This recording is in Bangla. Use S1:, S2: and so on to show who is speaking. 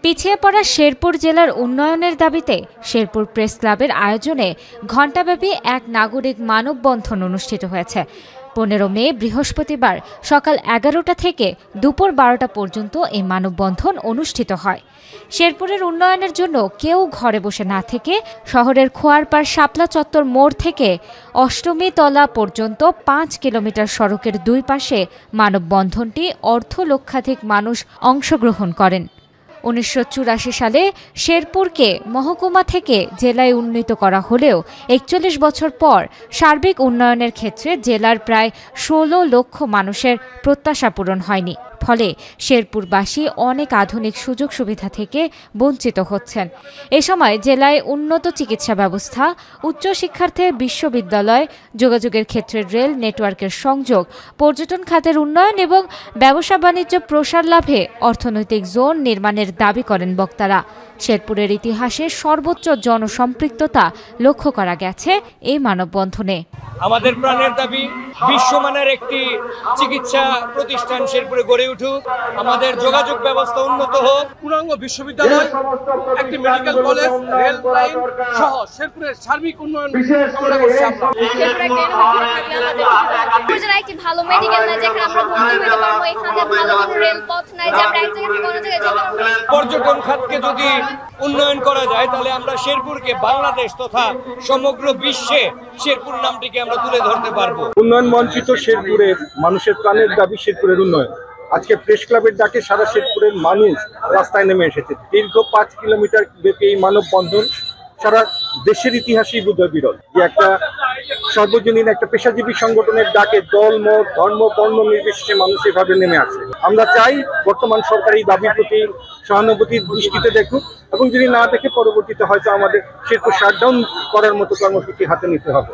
S1: পিছিয়ে পড়া শেরপুর জেলার উন্নয়নের দাবিতে শেরপুর প্রেস ক্লাবের আয়োজনে ঘণ্টাব্যাপী এক নাগরিক মানববন্ধন অনুষ্ঠিত হয়েছে। 15 মে বৃহস্পতিবার সকাল 11টা থেকে দুপুর 12টা পর্যন্ত এই মানববন্ধন অনুষ্ঠিত হয়। শেরপুরের উন্নয়নের জন্য কেউ ঘরে বসে না থেকে শহরের খোয়ারপাড় শাপলা চত্বর মোড় থেকে অষ্টমী তলা পর্যন্ত 5 কিলোমিটার সড়কের দুই পাশে মানববন্ধনটি লক্ষাধিক মানুষ অংশগ্রহণ করেন। 1984 সালে শেরপুরকে মহকুমা থেকে জেলায় উন্নীত করা হলেও 41 বছর পর সার্বিক উন্নয়নের ক্ষেত্রে জেলার প্রায় 16 লক্ষ মানুষের প্রত্যাশা পূরণ হয়নি। ফলে শেরপুরবাসী অনেক আধুনিক সুযোগ সুবিধা থেকে বঞ্চিত হচ্ছেন। এ সময় জেলায় উন্নত চিকিৎসা ব্যবস্থা, উচ্চ শিক্ষার্থীর বিশ্ববিদ্যালয়, যোগাযোগের ক্ষেত্রে রেল নেটওয়ার্কের সংযোগ, পর্যটন খাতের উন্নয়ন এবং ব্যবসা বাণিজ্য প্রসার লাভে অর্থনৈতিক জোন নির্মাণের দাবি করেন বক্তারা। শেরপুরের ইতিহাসে সর্বোচ্চ জনসম্পৃক্ততা লক্ষ্য করা গেছে এই মানববন্ধনে।
S2: আমাদের প্রাণের দাবি বিশ্বমানের একটি চিকিৎসা প্রতিষ্ঠান শেরপুরে গড়ে উঠুক, আমাদের যোগাযোগ ব্যবস্থা উন্নত হোক,
S3: পূর্ণাঙ্গ বিশ্ববিদ্যালয়, একটি মেডিকেল কলেজ, রেল লাইন সহ শেরপুরের সার্বিক উন্নয়ন কামনা করছি আমরা।
S4: একটি ভালো মেডিকেল নাই যেখানে আমরা ভর্তি হতে পারবো, এখানে ভালো কোনো রেলপথ নাই যে আমরা এক জায়গা থেকে অন্য জায়গায় যেতে পারবো।
S2: পর্যটন খাতকে যদি উন্নয়ন করা যায় তাহলে আমরা শেরপুরকে বাংলাদেশ তথা সমগ্র বিশ্বে শেরপুর নামটিকে আমরা তুলে ধরতে পারবো।
S5: উন্নয়ন বঞ্চিত শেরপুরের মানুষের প্রাণের দাবি শেরপুরের উন্নয়ন। আজকে প্রেস ক্লাবের ডাকে সারা শেরপুরের মানুষ রাস্তায় নেমে এসেছে। দীর্ঘ 5 কিলোমিটার ব্যাপী এই মানববন্ধন সারা দেশের ইতিহাসেই বোধহয় বিরল, যে একটা সর্বজনীন একটা পেশাজীবী সংগঠনের ডাকে দল, মত, ধর্ম, বর্ণ নির্বিশেষে মানুষ এভাবে নেমে আসে। আমরা চাই বর্তমান সরকার এই দাবির প্রতি সহানুভূতির দৃষ্টিতে দেখুক এবং যদি না দেখে পরবর্তীতে হয়তো আমাদের শেরপুর শাটডাউন করার মতো কর্মসূচি হাতে নিতে হবে।